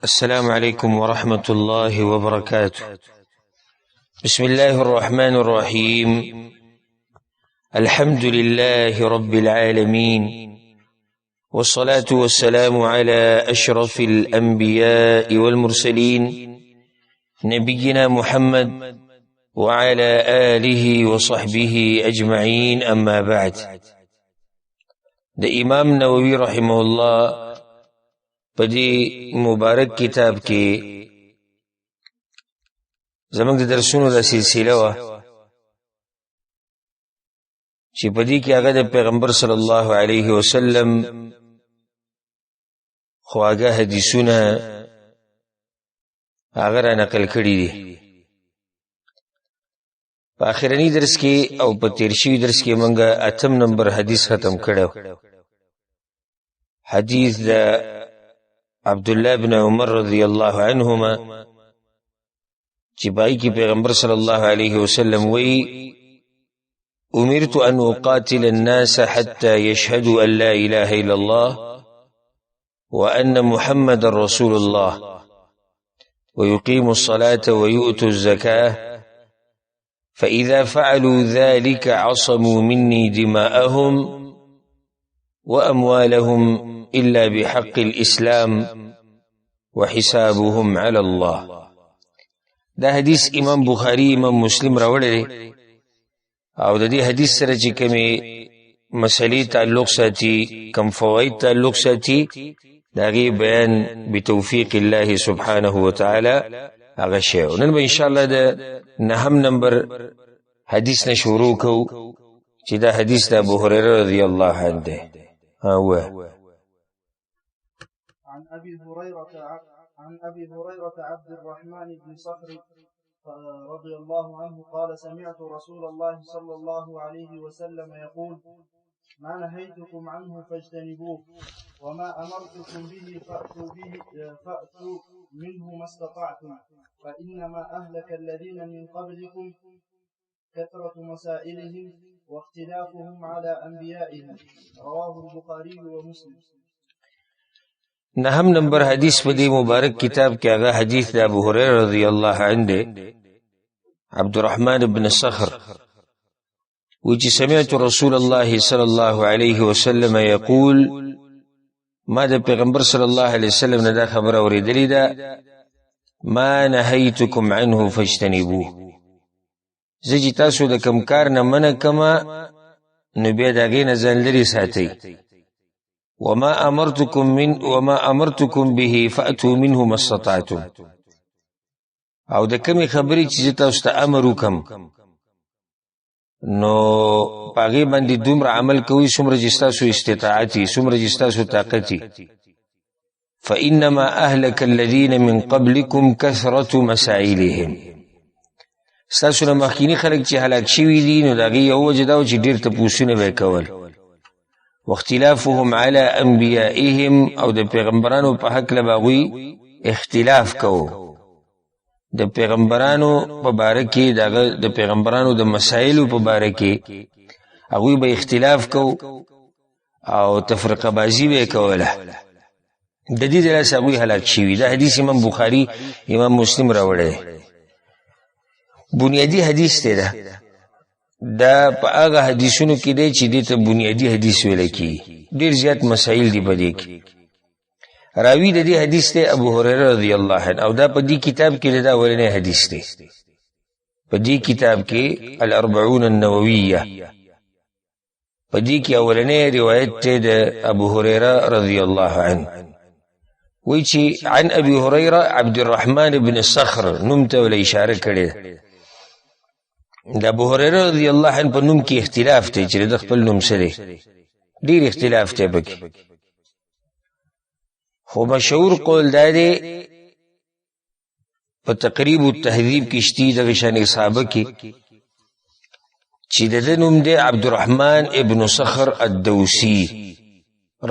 السلام عليكم ورحمة الله وبركاته. بسم الله الرحمن الرحيم. الحمد لله رب العالمين، والصلاة والسلام على أشرف الأنبياء والمرسلين نبينا محمد وعلى آله وصحبه أجمعين، أما بعد. ده امام نووي رحمه الله پدی مبارک کتاب کې زمونږ د درسونو د سلسله وا چې پدی کې هغه د پیغمبر صلی الله علیه وسلم خواږه حدیثونه هغه را نقل کړي دي. په اخرنی درس کې او په تیر شوي درس کې مونږه 8 نمبر حدیث ختم کړو. حدیث د عبد الله بن عمر رضی الله عنهما چې پای کې پیغمبر صلی الله علیه وسلم وی: امرت ان اقاتل الناس حتى يشهدوا ان لا اله الا الله وان محمد رسول الله ويقيموا الصلاة ويؤتوا الزكاة فإذا فعلوا ذلك عصموا مني دماءهم وأموالهم إلا بحق الإسلام وحسابهم على الله. دا حدیث امام بخاری امام مسلم راوړی او د دې حدیث سره چې کومې مسلې تعلق ساتي، کم فواید تعلق ساتي، دا غي بیان بتوفیق الله سبحانه وتعالى هغه شی. نن به ان شاء الله د 9 نمبر حدیث نه شروع کوو چې دا حدیث د ابو هريره رضی الله عنه ده. عن أبي هريرة عبد الرحمن بن صخر رضي الله عنه قال: سمعت رسول الله صلى الله عليه وسلم يقول: ما نهيتكم عنه فاجتنبوه وما أمرتكم به فأتوا منه ما استطعتم فإنما أهلك الذين من قبلكم كثرة مسائلهم واختلافهم على أنبيائهم. رواه البخاري ومسلم. 9 نمبر حدیث په دې مبارک کتاب کې هغه حدیث د ابو هريره رضی الله عنه عبد الرحمن بن صخر وجي سمعت رسول الله صلى الله عليه وسلم يقول: ما د پیغمبر صلی الله علیه وسلم نه دا خبر اوریدلی ده: ما نهیتکم عنه فاجتنبوه. زه چې تاسو د کوم کار نه منع کما نو بیا د هغې نه ځان لرې ساتئ. وما امرتكم به فأتوا منه ما استطعتم. او د کمی خبرې چې تاسو ته امر وکم نو پاغي باندې دومره عمل کوي څومره چې تاسو استطاعتي، څومره چې تاسو طاقتي. فإنما أهلك الذين من قبلكم كثرة مسائلهم. تاسو نه مخکینی خلک چې هلاک شوي دي نو د هغې یو وجه دا و چې ډېر تپوسونه به یې کول. واختلافهم على انبیائهم، او د پیغمبرانو په حق لباغوی اختلاف کو. د پیغمبرانو په باره کې د پیغمبرانو د مسائلو په باره کې هغوی به اختلاف کو او تفرقه بازی به کوله. د دې د لاسه هغوی هلاک شوي. دا حدیث امام بخاری امام مسلم راوړی. بنیادی حدیث دی دا په هغه حدیثونو کې دی چې دې ته بنیادی حدیث ویل کېږي. ډېر زیات مسائل دي په دې کې. راوي د دې حدیث دی ابو هريره رضی الله عنه، او دا په دې کتاب کې دا اولنی حدیث دی. په دې کتاب کې الاربعون النوویه په دې کې اولنی روایت دی د ابو هريره رضی الله عنه. وایي چې عن ابي هريره عبد الرحمن بن صخر نوم ته ول اشاره کړې. د ابو هريره رضی الله عنه په نوم کې اختلاف دی چې د خپل نوم سره ډیر اختلاف دی پکې، خو مشهور قول دا دی په تقریب التهذیب کې شتی د غشان صحابه کې چې د نوم دی عبد الرحمن ابن صخر الدوسی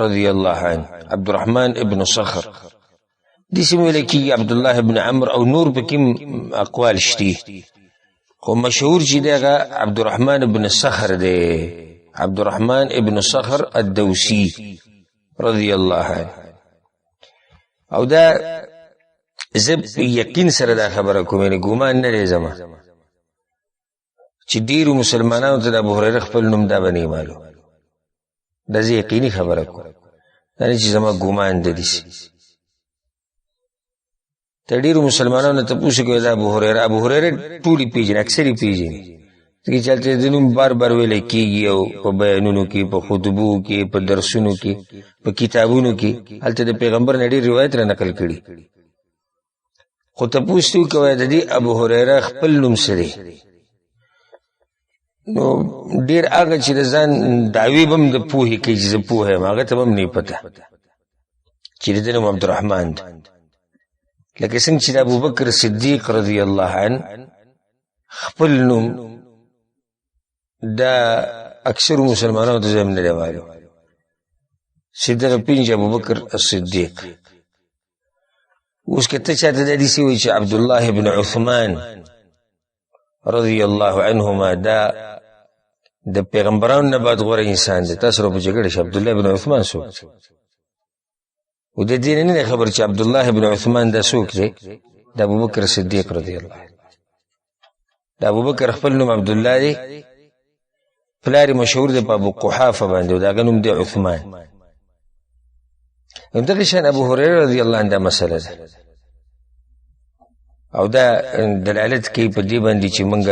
رضی الله عنه. عبد الرحمن ابن صخر دې سیمه لکه عبد الله ابن عمرو او نور پکې اقوال شتی، خو مشهور چې دغه عبد الرحمن ابن صخر دی، عبد الرحمن ابن صخر الدوسی رضی الله عنه. او دا زه یقین سره دا خبره کوم، یعنې ګمان نه دی زما چې ډېرو مسلمانانو ته د ابوهریره خپل نوم دا به نه معلوم. دا زه یقیني خبره کوم، دا نه چې زما ګمان د دې ته ډېرو مسلمانانو ته تپوس کوي دا ابوهریره ټول یې پیژني، اکثر یې پیژني، ځکه چې هلته د نوم بار بار ویلی کېږي او په بیانونو کې، په خطبو کې، په درسونو کې، په کتابونو کې هلته د پیغمبر نه ډېر روایت را نقل کړي. خو تپوس ته وکوئ د دې ابوهریره خپل نوم څه دی؟ نو ډېر هغه چې د ځان دعوی به هم د پوهې کوي چې زه پوه یم، هغه ته به هم نه پته چې د ده نوم عبدالرحمن دی. لکه څنګه چې د ابوبکر صدیق رضی الله عنه خپل نوم دا اکثر مسلمانانو ته هم نه دی معلوم، چې دغه پنځه ابوبکر الصدیق. اوس که ته چاته دا داسې وایي چې عبدالله بن عثمان رضی الله عنهما دا د پیغمبرانو نه بعد غوره انسان دی، تاسو را په جګړه شي عبدالله بن عثمان څوک دی؟ و د دې نه دی خبر چې عبدالله بن عثمان دا څوک دی؟ د ابوبکر صدیق رضی الله عنه. د ابوبکر خپل نوم عبدالله دی، پلار مشهور دی په ابو قحافه باندې، او د هغه نوم دی عثمان. همدغه شان ابوهریره رضی الله عنه دا مسله ده، او دا دلالت کوي په دې باندې چې موږ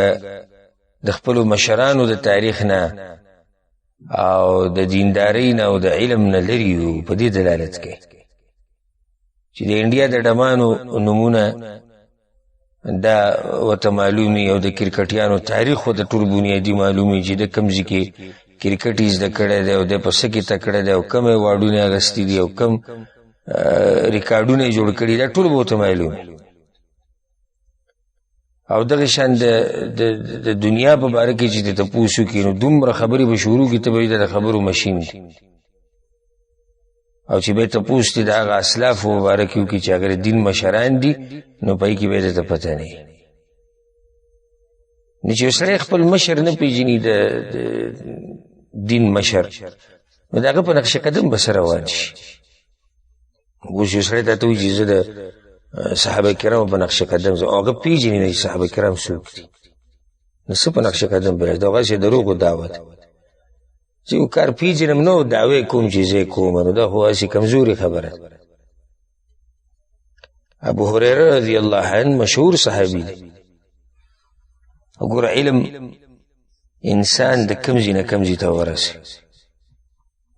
د خپلو مشرانو د تاریخ نه او د دیندارۍ نه او د علم نه لرې یو. په دې دلالت کوي چې د انډیا د ډمانو نومونه دا ورته معلومي، او د کرکټیانو تاریخ ورته ټول بنیادي معلومي چې د کوم ځای کې کرکټ یې زده کړی دی او دی په څه کې تکړه دی او کوم ایوارډونه یې اخیستي دي او کوم ریکارډونه یې جوړ کړي، دا ټول به ورته معلوم. او دغه شان د دنیا په باره کې چې د تپوس وکړي نو دومره خبرې به شروع کړي ته به د خبرو مشین دي، او چې به تپوس دي د هغه اسلافو په باره کې وکړي چې اگر دین مشران دي نو په هغې کې به درته پته نه وي. نو چې یو سړی خپل مشر نه پېژني، د دین مشر، نو د هغه په نقش قدم به څه روان شي. اوس یو سړی ته وایي چې زه د صحابه کرامو په نقش قدم زه، او هغه پېژني نه چې صحابه کرام څوک دي، نو څه په نقش قدم به راشي؟ د هغسې دروغو دعوه ده چې یو کار پېژنم نو دعوې کوم چې زه یې کوم، نو دا خو هسې کمزوري خبره ده. ابوهریره رضی الله عنه مشهور صحابي دی. وګوره علم انسان د کوم ځای نه کوم ځای ته ورسوي.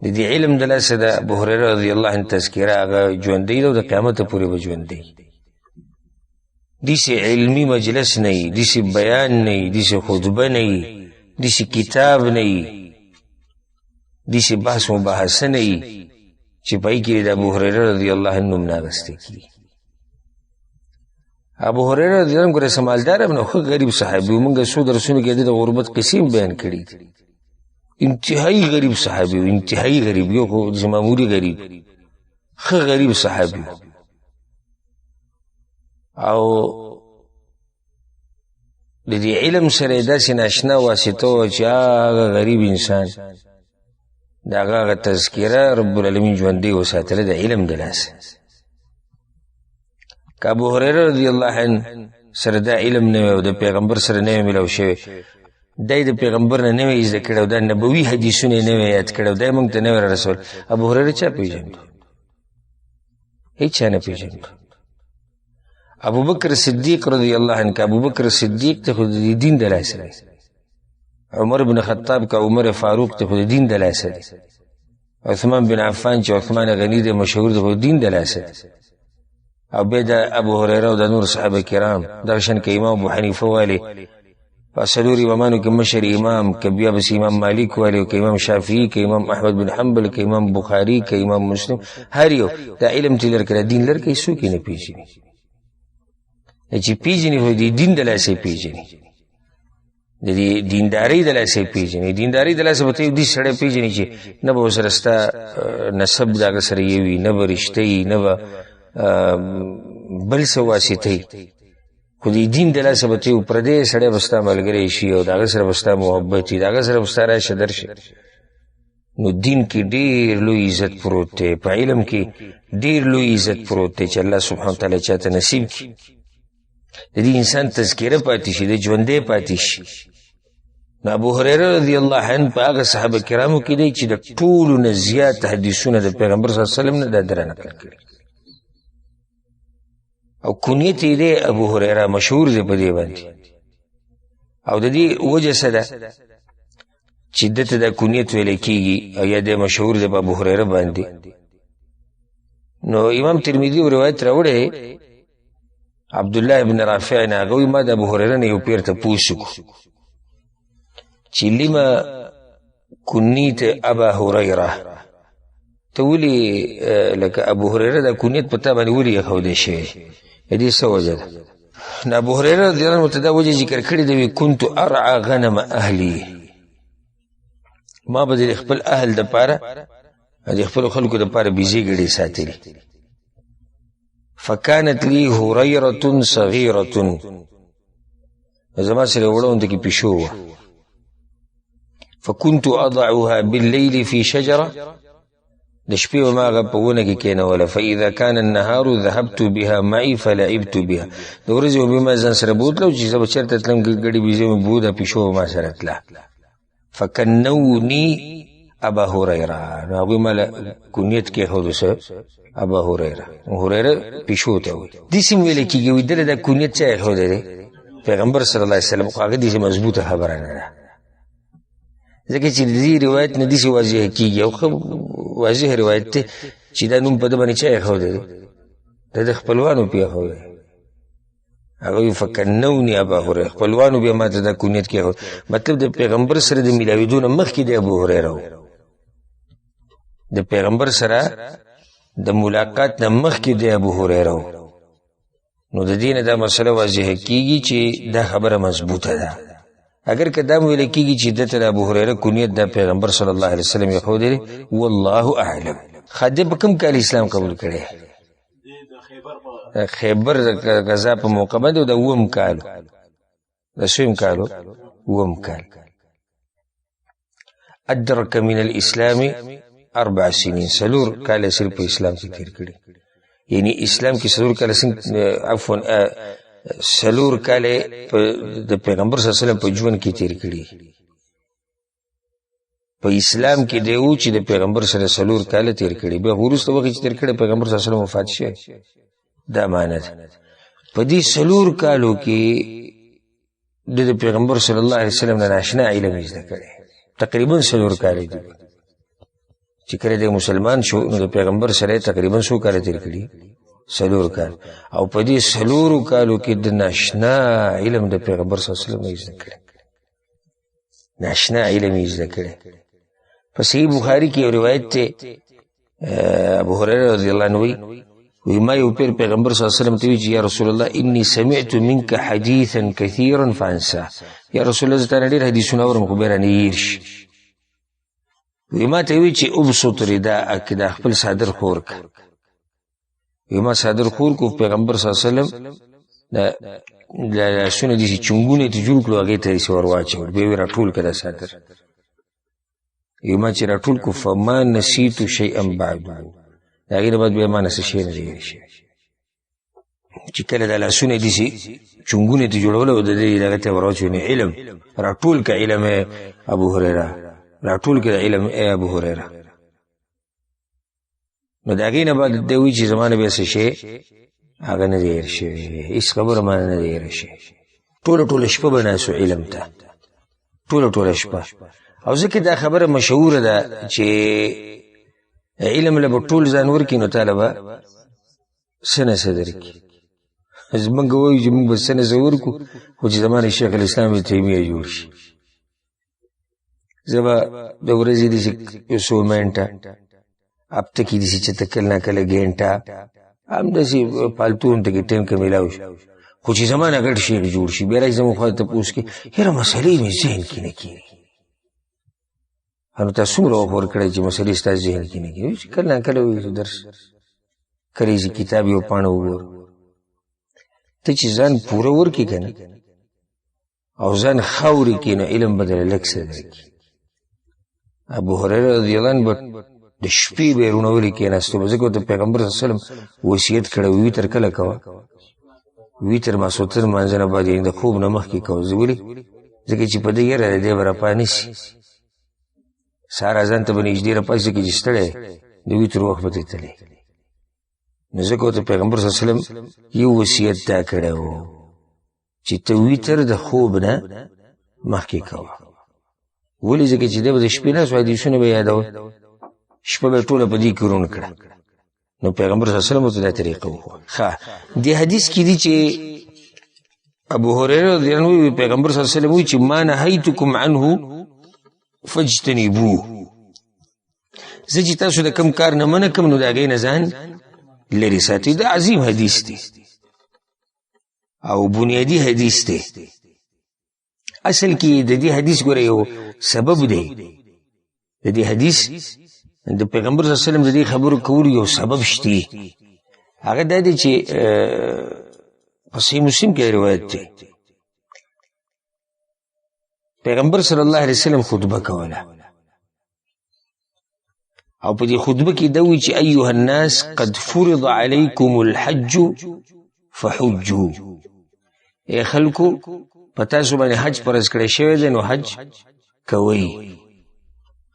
د دې علم د لاسه د ابوهریره رضی الله عنه تذکره هغه ژوندی ده او د قیامته پورې به ژوندی. داسې علمي مجلس نه وي، داسې بیان نه وي، داسې خطبه نه وي، داسې کتاب نه وي، داسې بحث مباحثه نه وي چې په هغې کې د ابوهریره رضی الله عنه نوم نه اخیستی کېږي. ابوهریره رضی الله عنه ګوره سمالدار هم نه، ښه غریب صحابي و. موږ څو درسونو کې د غربت قصې بیان کړي دي. انتهایی غریب صحابي و، انتهایی غریب، یو خو معمولي غریب، ښه غریب صحابي و. او د دې علم سره یې داسې ناشنا واسطه وه چې هغه غریب انسان د هغه تذکره رب العالمین ژوندی وساتله د علم د لاسه. که ابوهریره رضی الله عنه سره دا علم نه وی او د پیغمبر سره نه وی ملو شوی، دی د پیغمبر نه نه وی زده کړی او دا نبوي حدیثونه نه وی یاد کړی او دی موږ ته نه وی رسول، ابوهریره چا پېژنده؟ هېڅ چا نه پېژنده. ابوبکر صدیق رضی الله عنه، که ابوبکر صدیق ته خو د دین د لاسه دی، عمر بن خطاب که عمر فاروق ته خو د دین د لاسه دی، عثمان بن عفان چې عثمان غني دی مشهور دی خو د دین د لاسه دی. او بیا د ابوهریره او د نور صحابه کرام دغه شان که امام ابو حنیفه والی په څلورو امامانو کې مشر امام، که بیا بس امام مالک والی، که امام شافعي، که امام احمد بن حنبل، که امام بخاري، که امام مسلم، هر یو دا علم چې لرکړه دین لرکړي څوک یې نه پېژني. چې پېژني خو د دین د لاسه یې پېژني، د دې دیندارۍ د لاسه یې پېژني. دیندارۍ د لاسه به ته یو داسې سړی پېژني چې نه به ورسره ستا نسب د هغه سره یو وي، نه به رشته وي، نه به بل څه واسطه وي، خو د دین د لاسه به ته یو پردی سړی به ستا ملګری شي او د هغه سره به ستا محبت وي، د هغه سره به ستا راشه درشه. نو دین کې ډیر لوی عزت پروت دی، په علم کې ډیر لوی عزت پروت دی چې الله سبحانه وتعالی چاته نصیب کړي. د دې انسان تذکره پاتې شي، د ژوندی پاتې شي. نو ابو هريره رضی الله عنه په هغه صحابه کرامو کې دی چې د ټولو نه زیات حدیثونه د پیغمبر صلی الله علیه وسلم نه دا در نقل کړي. او کنیت یې دی ابو هريره، مشهور دی په دې باندې. او د دې وجه څه ده چې دته د کنیت ویل کېږي او یا د مشهور دی په ابو هريره باندې. نو امام ترمذي روایت راوړی عبدالله ابن رافع نه، هغه ما د ابو هريره نه یو پیر تپوس وکړو چې لما کنیت ابا هريره، ته ولې لکه ابو هريره د کنیت په تا باندې ولې ایښودی شوی، د دې څه وجه ده؟ نو ابو هريره رضی الله عنه ورته دا وجه ذکر کړې ده، كنت ارعى غنم اهلي، ما به د خپل اهل دپاره د خپلو خلکو دپاره بیزې ګړې ساتلې. فكانت لي هريرة صغيرة، زما سره وړونده کې پیشو وه. فكنت اضعها بالليل في شجرة، د شپې به ما هغه په ونه کې کېنوله. فاذا كان النهار ذهبت بها معي فلعبت بها، د ورځې به ما ځان سره بوتلو چې زه به چېرته تلم ګړې بیزې مې بوده، پیشو به ما سره تله. فکنوني ابا هريره، نو هغوی ما له کنیت کېښودو څه ابا هريره. هريره پیشو ته وایي. داسې م ویل کېږي وایي دله دا کنیت چا ایښودی دی؟ پیغمبر صلی الله علیه وسلم. خو هغه داسې مضبوطه خبره نه ده، ځکه چې د دې روایت نه داسې واضح کېږي او ښه واضح روایت دی چې دا نوم په ده باندې چا ایښودی دی؟ د خپلوانو پې ایښودی. هغه وایي فکنوني ابا هريره، خپلوانو بیا ما ته دا کنیت کېښود. مطلب د پیغمبر سره د میلاوېدو نه مخکې د ابو هريره و، د پیغمبر سره د ملاقات نه مخکې د ابو هريره و. نو د دې نه دا مسله واضح کېږي چې دا خبره مضبوطه ده. اگر که دا ویل کېږي چې دته د ابو هريره کنیت د پیغمبر صلی الله علیه وسلم ایښودی دی، والله اعلم. خادم په کوم کال اسلام قبول کړی؟ خیبر غزا په موقع باندې د اووم کالو، د شویم کالو اووم کال. ادرک من الاسلام 4 سنین، څلور کاله صرف په اسلام کې تیر کړي. یعنی اسلام کې څلور کاله عفوا څلور کاله د پیغمبر صلی الله علیه وسلم په ژوند کې تیر کړي. په اسلام کې دی و چې د پیغمبر سره څلور کاله تیر کړي، بیا وروسته وخت چې تیر کړي پیغمبر صلی الله علیه وسلم وفات شوی. دا معنی ده په دې څلور کالو کې د پیغمبر صلی الله علیه وسلم نه ناشنا علم زده کړي. تقریبا څلور کاله دي چې کله د مسلمان شو، نو د پیغمبر سره تقریبا څو کاله تیر کړي؟ څلور کال. او په دې څلورو کالو کې د ناشنا علم د پیغمبر صلی الله علیه وسلم زده کړي، ناشنا علم یې زده کړي. په صحیح بخاري کې یو روایت دی، ابو هريره رضی الله عنه وی ما یو پیر پیغمبر صلی الله علیه وسلم ته وی چې یا رسول الله انی سمعت منك حدیثا کثیرا فانساه، یا رسول الله زه تا نه ډېر حدیثونه اورم خو بیا رانه هېر شي. وی ما ته وی چې ابسط رداءک، دا خپل صادر خور که. وی ما صادر خور کو، پیغمبر صلی الله علیه وسلم لاسونه داسې چونګونه ته جوړ کړو، هغې ته داسې ور واچول، بیا یې راټول کړه دا صادر. وی ما چې راټول کړو فما نسیت شیئا بعد، د هغې نه بعد بیا ما نه څه شی نه دی هېر شوی. چې کله دا لاسونه داسې چونګونه ته جوړول او د دې دغه ته ور واچول، علم راټول که علم ابو هريره، راټول کړه علم ای ابو هريره. نو د هغې نه بعد دی وایي چې زما نه بیا څه شی هغه نه دی هېر شوی، هېڅ خبره ما نه دی هېره شوې. ټوله شپه به ناست علم ته، ټوله شپه. او ځکه دا خبره مشهوره ده چې علم له به ټول ځان ورکړي، نو تاله به څه نه څه درکړي. زمونږ وایو چې مونږ به څه نه څه ورکړو، خو چې زما نه شیخ الاسلام ابن تیمیه جوړ شي. زه به د ورځې داسې یو څو منټه، هفته کې داسې چې کله نه کله ګینټه، همداسې پالتو همته کې ټایم که میلاو شي، خو چې زما نه ګډ شیخ جوړ شي، بیا راځي زموږ خوا ته تپوس کوي یاره مسلې مې ذهن کې نه کېږي. نو تا څومره وخت ورکړی چې مسلې ستا ذهن کې نه کېږي؟ چې کله نه کله وایي درس کله چې کتاب یو پاڼه وګورو. ته چې ځان پوره ورکړي که نه او ځان ښه ورکړي، نو علم به درله لږ څه درکړي. ابو هريره رضی الله عنه د شپې به رونولې کېناستو به ځکه د پیغمبر صلی الله علیه وسلم وصیت کړی وي تر کله کوه ویتر ماسوتر مانځنه باندې د خوب نه مخکې کوه ولې ځکه چې په دې یاره دی به راپانیسي سهار اذان ته به نږدې راپاسې کېږي چې ستړی د ویتر وخت به ترې تللی نو ځکه ورته پیغمبر صلی الله علیه وسلم یو وصیت دا کړی و چې ته ویتر د خوب نه مخکې کوه ولې ځکه چې دی به د شپې ناست حدیثونه به یادول شپه به ټوله په دې کې ورونه کړه نو پیغمبر صلی الله علیه وسلم ورته دا طریقه وښوده ښه دې حدیث کې دي چې ابو هريره رضی الله عنه پیغمبر صلی الله علیه وسلم وایي چې ما نهیتکم عنه فاجتنبوه زه چې تاسو د کوم کار نه منع کوم نو د هغې نه ځان لرې ساتئ دا عظیم حدیث دی او بنیادی حدیث دی اصل کې د دې حدیث ګوره یو سبب دی د دې حدیث د پیغمبر صلی الله علیه وسلم د دې خبرو کولو یو سبب شته هغه دا دی چې په صحیح مسلم کې روایت دی پیغمبر صلی الله علیه وسلم خطبه کوله او په دې خطبه کې دا وایي چې ایها الناس قد فرض علیکم الحج فحجوا ای خلکو په تاسو باندې حج فرض کړی شوی دی نو حج کوئ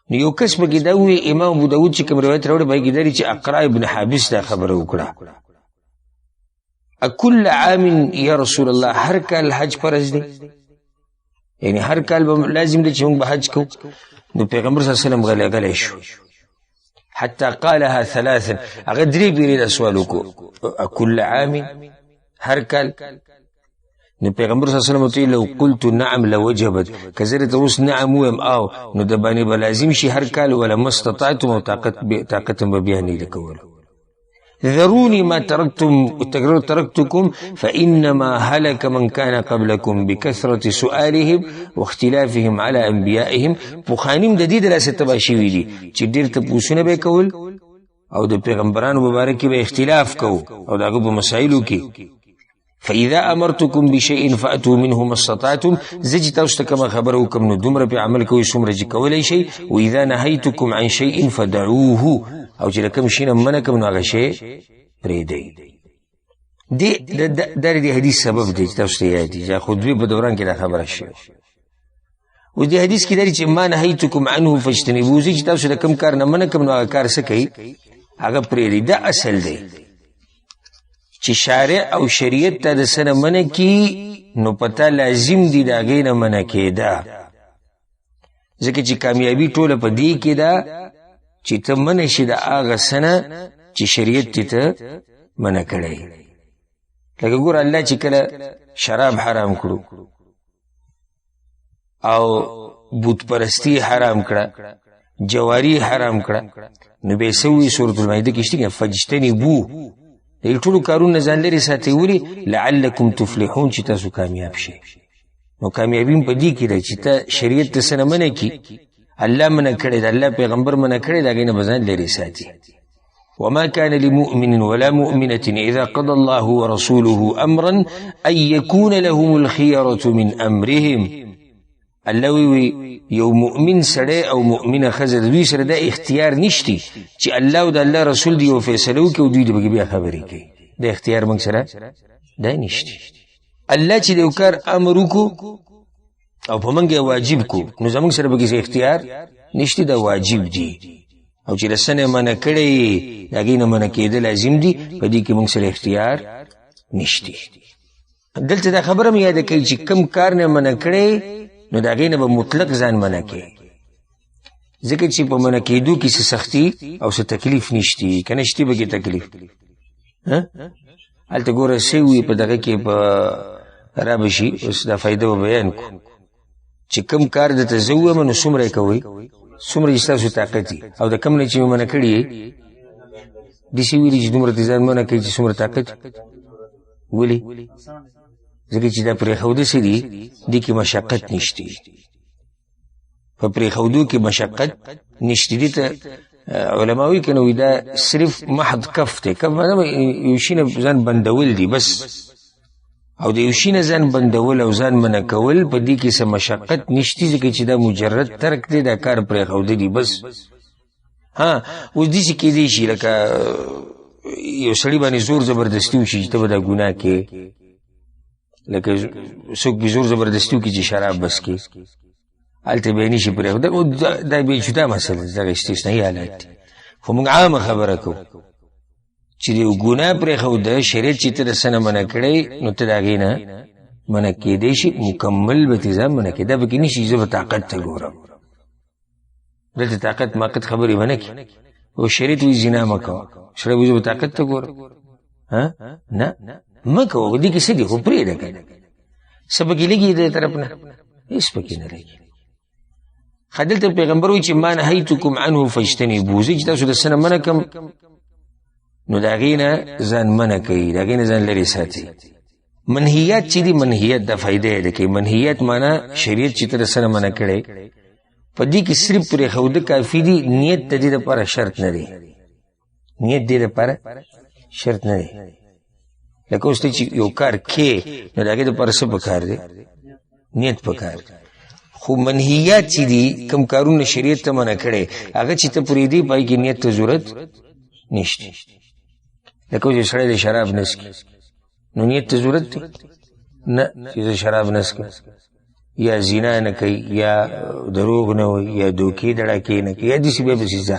نو یو کس پکې دا وایي امام ابو داود چې کوم روایت راوړی پکې دا دی چې اقرا ابن حابس دا خبره وکړه اکل عام یا رسول الله هر کال حج فرض دی یعنی هر کال به لازم دی چې موږ به حج کوو نو پیغمبر صلی الله علیه وسلم غلی شو حتی قالها ثلاثا هغه درې پیرې دا سوال وکړو اکل عام هر کال نو پیغمبر صلی الله علیه وسلم لو قلت نعم لوجبت کزر ته اوس نعم ویم او نو د باندې به لازم شي هر کال ولا مستطعتم او طاقت به بیان نه کول ذروني ما تركتكم فإنما هلك من كان قبلكم بكثرة سؤالهم واختلافهم على أنبيائهم پوخانیم د دې دراسه تباشي ویلي چې ډېر تپوسونه به کول او د پیغمبرانو مبارک به اختلاف کو او دغه په مسایلو کې فإذا أمرتكم بشيء فأتوا منه ما استطعتم زج تاسو كما خبركم نو دومره په عمل کوي څومره چې کولای شي وإذا نهيتكم عن شيء فدعوه او چې کوم شي نه منکم نو هغه شی پرېږدئ د حدیث سبب دی چې تاسو ته یاد دي چې خطبې په دوران کې دا خبره شوې و دې حدیث کې دی چې ما نهيتكم عنه فاجتنبوه چې تاسو د کوم کار نه منکم نو هغه کار څه کوي هغه پرېږدئ دا اصل دی چې شارع او شریعت ته د سره منع کی نو پته لازم دی د هغې نه منع کېده ځکه چې کامیابي ټوله په دې کې ده چې ته منع شي د هغه څه نه چې شریعت ته منع کړی لکه ګوره الله چې کله شراب حرام کړو او بت پرستی حرام کړه جواری حرام کړه نو به سوي سورۃ المائده کې شته فجتنبوه د ټولو کارونه ځان لري ساتي ولي لعلکم تفلحون چې تاسو کامیاب شئ نو کامیابی په دې کې ده چې ته شریعت ته سره منع کی الله منع کړی ده الله پیغمبر منع کړی ده هغې نه به ځان لرې ساتي وما كان لمؤمن ولا مؤمنة إذا قضى الله ورسوله أمرا أن يكون لهم الخيرة من أمرهم الله وی یو مؤمن سره او مؤمنه خزه دوی سره د اختیار نشتی چې الله او د الله رسول دی او فیصله وکړي او دوی د بیا خبرې کوي د اختیار موږ سره دا نشتی الله چې د یو کار امر وکړو او په موږ واجب کو نو زموږ سره به اختیار نشتی دا واجب دی او چې رسنه منع کړي هغې نه منع کېدل لازم دي په دې کې موږ سره اختیار نشتی دلته دا خبره مې یاده کوي چې کم کار نه منع کړي نو دا غینه به مطلق ځان منع کوي ځکه چې په منع کېدو کې څه سختي او څه تکلیف نشتی که نه شتي به کې تکلیف هلته ګوره څه وي په دغه کې په را به شي اوس دا فایده به بیان کو چې کم کار درته زه ووایم نو څومره یې کوئ څومره چې ستاسو طاقت وي او د کم نه چې مې منع کړي یې داسې ویلي چې دومره ته ځان منع کوي چې څومره طاقت ولې ځکه چې دا پرېښوده څه دي دې کې مشقت نشتی په پرېښودو کې مشقت نشتی دې ته علما وایي که نه وایي دا صرف محض کف دی کف یو شي نه ځان بندول دي بس او د یو شي نه ځان بندول او ځان منع کول په دې کې څه مشقت نشته، ځکه چې دا مجرد ترک دی، دا کار پرېښودل دي بس. اوس داسې کېدی شي لکه یو سړي باندې زور زبردستي وشي چې ته به دا ګناه کې، لکه څوک به زور زبردستي وکړي چې شراب بس کې، هلته به یې نشي پرېښودل. دا بیا جدا مسله ده، دغه استثنایي حالات دي. خو موږ عامه خبره کوو چې یو ګناه پرېښوده، شریعت چې ته د څه نه منع کړی نو ته د هغې نه منع کېدی شي، مکمل به تې ځان منع کړې. دا پکې نه شي زه به طاقت ته ګورم، دلته طاقت ماقت خبرې به نه کړي. او شریعت وایي زنا مه کوه، سړی وایي زه به طاقت ته ګورم. نه مه کوه، دې کې څه دي، خو پرېږده که نه څه پکې لګي دې طرف نه، هېڅ پکې نه لګي. دلته پیغمبر وایي چې ما نهیتکم عنه فاجتنبوه، زه چې تاسو د څه نه منع کړم نو د هغې نه ځان منع کوي، د هغې نه ځان لرې ساتي. منهیات چې دي، منهیات دا فایده یې ده کوي. منهیات معنا شریعت چې ته د څه نه منع کړی، په دې کې صرف پرېښوده کافي دي، نیت د دې دپاره شرط نه دی، نیت دې دپاره شرط نه دی. لکه اوس ته چې یو کار کې نو د هغې دپاره څه پکار دی؟ نیت پکار دی. خو منهیات چې دي، کوم کارونه شریعت ته منع کړی، هغه چې ته پرېږدې پای کې نیت ته ضرورت نشته. لکه چې سړی د شراب نه څښي نو نیت ته ضرورت دی نه چې زه شراب نه څښم، یا زنا نه کوي، یا دروغ نه وایي، یا دوکې دړکې نه کوي، یا داسې بیا پسې ځه.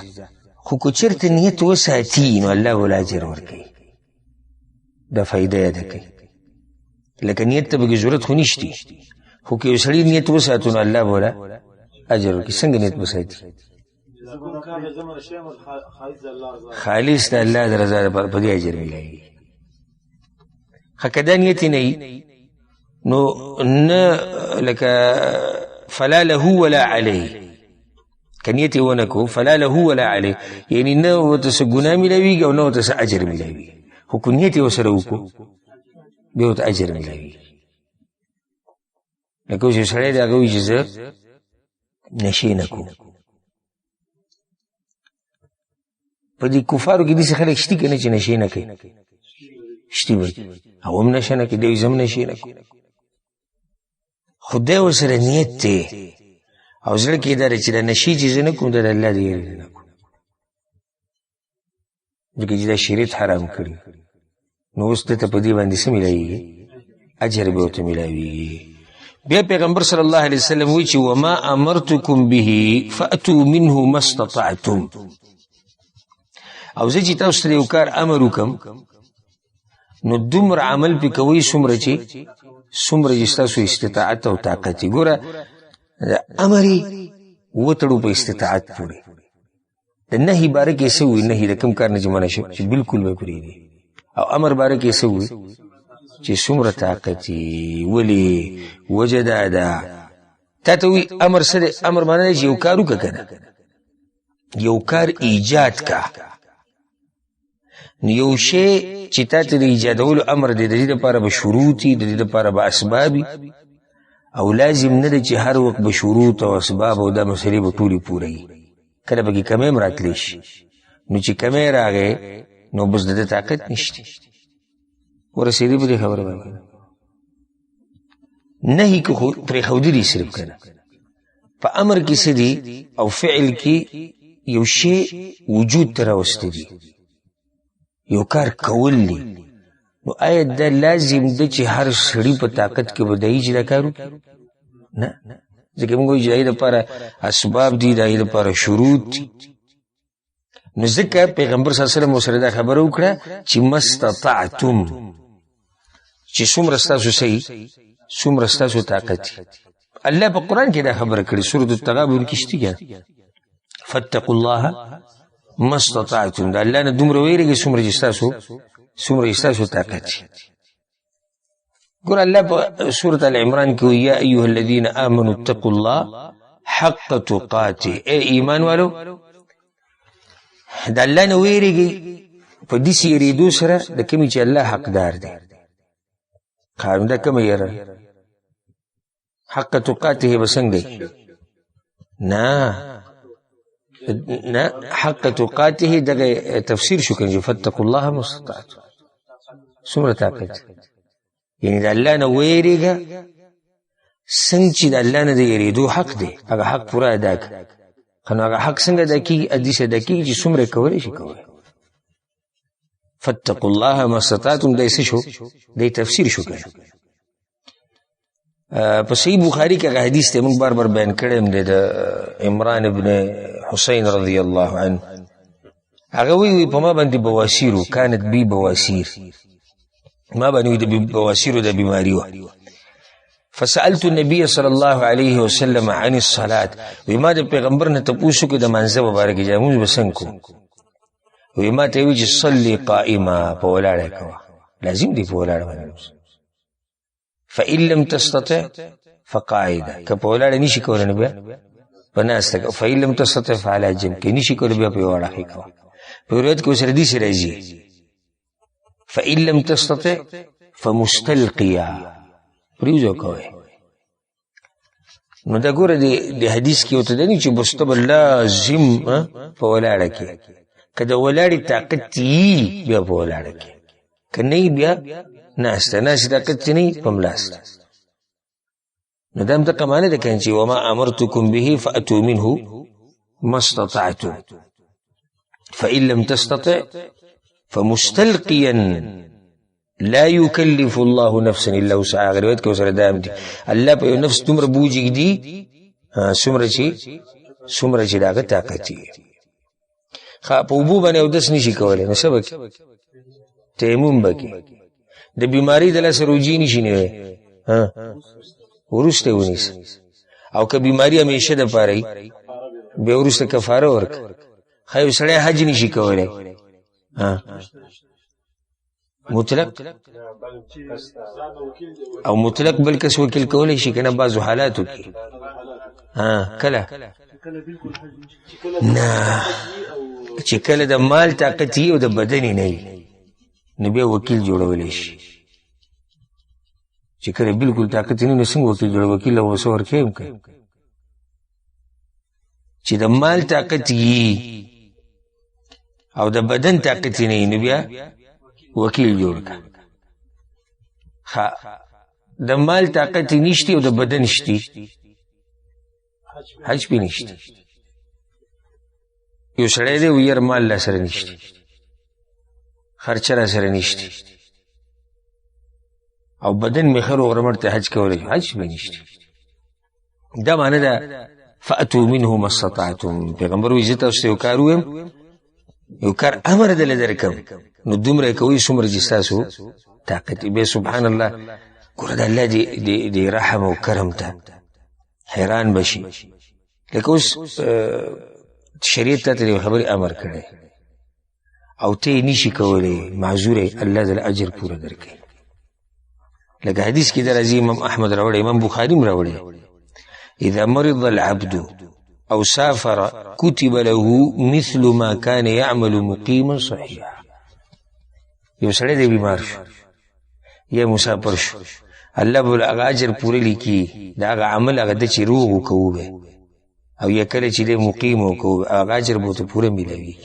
خو که چېرته نیت وساتي نو الله به له اجر ورکوي، دا فایده یې ده کوي. لکه نیت ته پکې ضرورت خو نشته، خو که یو سړي نیت وساتو نو الله به له اجر ورکوي. څنګه نیت وساتي؟ خالص د الله د رضا لپاره، په دې اجر میلاوي. که دا نیت نه وي نو نه، لکه فلا له ولا علیه، که نیت یې ونه کړو فلا له ولا علیه، یعنې نه ورته څه ګناه میلاویږي او نه ورته څه اجر میلاویږي. خو که نیت یې ورسره وکړو بیا ورته اجر میلاویږي. لکه اوس یو سړی د هغه وایي چې زه نشې نه کوم. په دې کفارو کې داسې خلک شته که نه چې نشې نه کوي؟ شته به، هغه هم نشه نه کوي، دی زه هم نشې نه کوم. خو دی ورسره نیت دی او زړه کې دا دی چې د نشې چې زه نه کوم، دا د الله د یېرې نه کوم، ځکه چې دا شریعت حرام کړي. نو اوس دته په دې باندې څه میلاویږي؟ اجر به ورته میلاویږي. بیا پیغمبر صلی الله علیه وسلم وایي چې وما امرتکم به فاتوا منه ما استطعتم، او زه چې تاسو ته یو کار امر وکړم نو دومره عمل پې کوئ څومره چې ستاسو استطاعت او طاقت یې. ګوره د امر یې وتړو په استطاعت پورې. د نهي باره کې څه وایي؟ نهي د کوم کار نه چې منع شو چې بلکل به پرېږدي. او امر باره کې څه وایي؟ چې څومره طاقت یې. ولې؟ وجه دا ده تا ته وایي امر څه دی؟ امر معنی دی چې یو کار وکړه که نه، یو کار ایجاد کا. نو یو شی چې تا ته د ایجادولو امر دی، د دې دپاره به شروط وي، د دې دپاره به اسباب وي، او لازم نه دی چې هر وخت به شروط او اسباب او دا مسلې به ټولې پوره وي. کله پکې کمی هم راتلی شي، نو چې کمی راغی نو بس د ده طاقت نشته. ورسېدې په دې خبره باندې نهي که خو پرېښودلي صرف که نه، په امر کې څه دي او فعل کې یو شی وجود ته راوسته دي، یو کار کول دي. نو آیا دا لازم ده چې هر سړي په طاقت کې به دایي چې دا کار وکړي؟ نه، ځکه موږ وایو چې د هغې دپاره اسباب دي، د هغې دپاره شروط دي. نو ځکه پیغمبر صلی الله علیه وسلم ورسره دا خبره وکړه چې مستطعتم، چې څومره ستاسو صحیح، څومره ستاسو طاقت دي. الله په قرآن کې دا خبره کړې، سورة التغابن کې شته که فاتقوا الله ما استطعتم. دا الله نه دومره ویرېږي څومره چې ستاسو طاقت دي. ګور الله په سورة العمران کې یا ایها الذین آمنوا اتقوا الله حق تقاته، ای ایمان والو د الله نه ویرېږي په داسې یېرېدو سره د کومې چې الله حقدار دی. دا کومه یېره؟ حق تقاته به څنګه دی؟ نه حق تقاته دغه تفسیر شو کنه فاتقوا الله ما استطعتم. څومره طاقت یعنی د الله نه ویریږه څنګه چې د الله نه د یریدو حق دی هغه حق پوره ادا کړه خو هغه حق څنګه ادا کېږي حدیث ادا کېږي چې څومره کولی شي کوی فاتقوا الله ما استطعتم دی څه شو دی تفسیر شو کنه په صحیح بخاری کې هغه حدیث ته موږ بار بار بیان کړی هم دی د عمران ابن حسین رضی الله عنه هغه وی په ما باندې بواسیر كانت بي بواسیر ما باندې د بواسیر د بیماری و فسألت النبي صلى الله عليه وسلم عن الصلاة وما د پیغمبر نه تاسو کو د منځه مبارک جامو بسنکو وما ته وی چې صلي قائما په ولاړه کوا لازم دی په ولاړه باندې فإن لم تستطع فقاعدا که په ولاړه نشي کولای نه بیا پناسته فإن لم تستطع فعلى جنب کې نشي کولای بیا په ولاړه کوا په روایت کې سره دي سره راځي فإن لم تستطع فمستلقيا پریوزو کوي نو دا ګوره د حدیث کې وته دی چې مستقبل لازم په ولاړه کې کله ولاړی طاقت یې بیا په ولاړه کې کني بیا ناسته طاقت نه پملاست نو دام ته کمانه ده کین چې وما امرتكم به فاتوا منه ما استطعتم فإن لم تستطع فمستلقيا لا يكلف الله نفسا الا وسعها غریبت کو سره دام دي الله په نفس تمره بوجي دي سمره چې داغه طاقت دي خا په وبو باندې او دس نشي کولای نو سبق تیمم بکی د بیماری د لاس روجی نشي نه ورسته ونیس او که بیماری همیشه د پاره به ورسته کفاره ورک خو سړی حج نشي کولای مطلق او مطلق بل کس وکیل کولای شي کنه بعضو حالاتو کې کله نه چې کله د مال طاقت او د بدن نه نو بیا وکیل جوړولی شي چې کله بالکل طاقت نه څنګه وکیل جوړ وکیل او وسور کېم کوي چې د مال طاقت او د بدن طاقت نه نو بیا وکیل جوړ کا د مال طاقت نشتی او د بدن نشتی حج پی نشتی یو سړی دی ویر مال لا سره نشتی خرچه را سره نشتی او بدن می خیر او غرمړ ته حج کولای حج به نشتی دا معنی دا فاتو منه ما استطعتم پیغمبر وی زته اوسه وکاروم یو کار امر دل درکم نو دومره کوي څومره چې تاسو طاقت به سبحان الله ګور د الله دی رحم او کرم ته حیران بشي لکه اوس شریعت ته خبري امر کړي او ته نشي کولای معذور الله ذل اجر پورا درکړي لکه حدیث کې درځي امام احمد راوړي امام بخاری راوړي اذا مرض العبد او سافر كتب له مثل ما كان يعمل مقيما صحيحا یو سړی دی بیمار شو یا مسافر شو الله بل اجر پوره لیکي دا عمل هغه د چیرو کوو او یا کله چې د مقیم کوو هغه اجر به ته پوره ملوي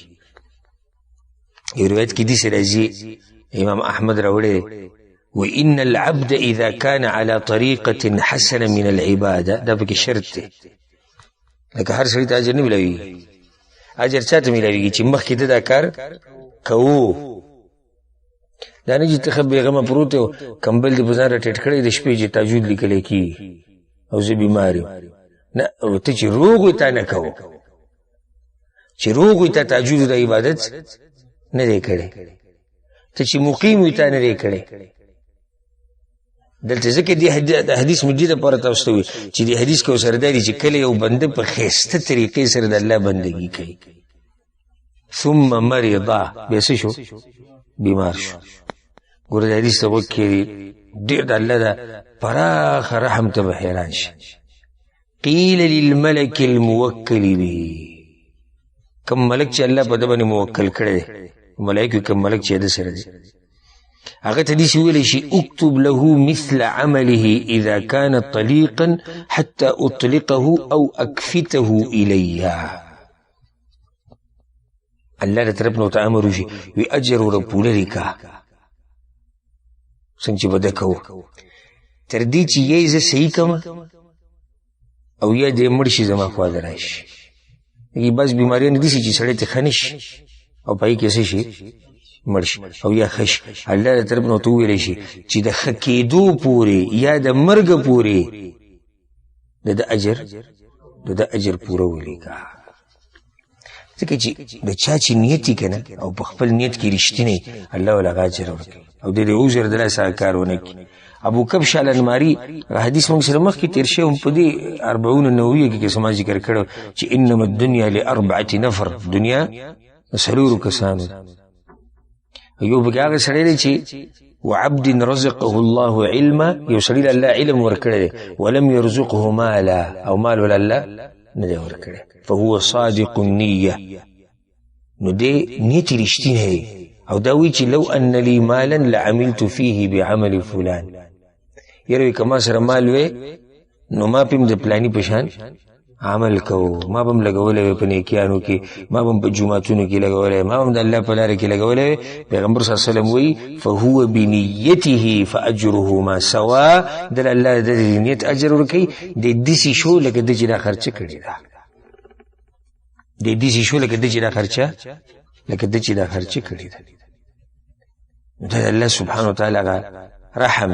روایت کې دي سره امام احمد راوړي وان العبد اذا كان على طريقه حسنه من العباده دا به شرط دی لکه هر سړی ته اجر نه ملوي اجر چاته ملوي چې مخکې دا کار کوو دا نه چې ته بیغمه پروت کمبل دې بازار ټټ کړی د شپې چې تاجود لیکل کی او زه بیمار نه او ته چې روغ ته نه کوو چې روغ ته تاجود د عبادت نه دی کړی ته چې مقیم ته نه دی کړی دلته ځکه دی حدیث مجید پر تاسو وي چې دی حدیث کو سره دی چې کله یو بنده په خسته طریقې سره د الله بندگی کوي ثم مرض بیس شو بیمار شو ګور د حدیث ته وکړي ډیر د الله د فراخ رحم ته حیران شي قیل للملك الموکل به کوم ملک چې الله په دبن موکل کړي ملائکه کوم ملک چې د سره دی هغه ته دې ویل شي اكتب له مثل عمله اذا كان طليقا حتى اطلقه او اكفته اليها الله دې طرف نو تامر شي وی اجر ور پوره لیکا څنګه چې بده کوو تر دې چې یې زه صحیح کړم او یا دې مړ شي زما خوا ته راشي بس بیماریان دي چې سړی ته ښه نه شي او پای کې څه شي مړ شي او یا ښه شي الله له طرف نه ورته وویلی شي چې د ښه کېدو پورې یا د مرګ پورې د ده اجر پوره ولیکه ځکه چې د چا چې نیت یې که نه او په خپل نیت کې رښتینی الله ول هغه اجر ورکوي او د دې عذر د لاسه کار ونه کړي ابو کبش الانماري حدیث موږ سره مخکې تېر شوی په دې 40 نوویه کې زما ذکر کړی چې انما الدنیا لاربعه نفر دنیا څلورو کسانو یو پکې هغه سړی دی چې وعبد رزقه الله علما یو سړي له الله علم ورکړی دی ولم يرزقه مالا او مال ول الله نه دی ورکړی فهو صادق النیه نو دې نیت رښتینی دی او دا وی چې لو ان لي مالا لعملت فيه بعمل فلان یره کما سره مال وې نو ما پم د پلاني پشان عمل کو ما بم لګولې په نیکیانو کې ما بم په جمعتونو کې لګولې ما بم د الله په لار کې لګولې پیغمبر صلی الله علیه وسلم وی فهو بنیته فاجره ما سوا د الله د نیت اجر ورکي د دې شو لکه د جنا خرچ کړی دا د دې شو لکه د جنا خرچه لکه د جنا خرچ کړی دا د الله سبحانه وتعالى رحم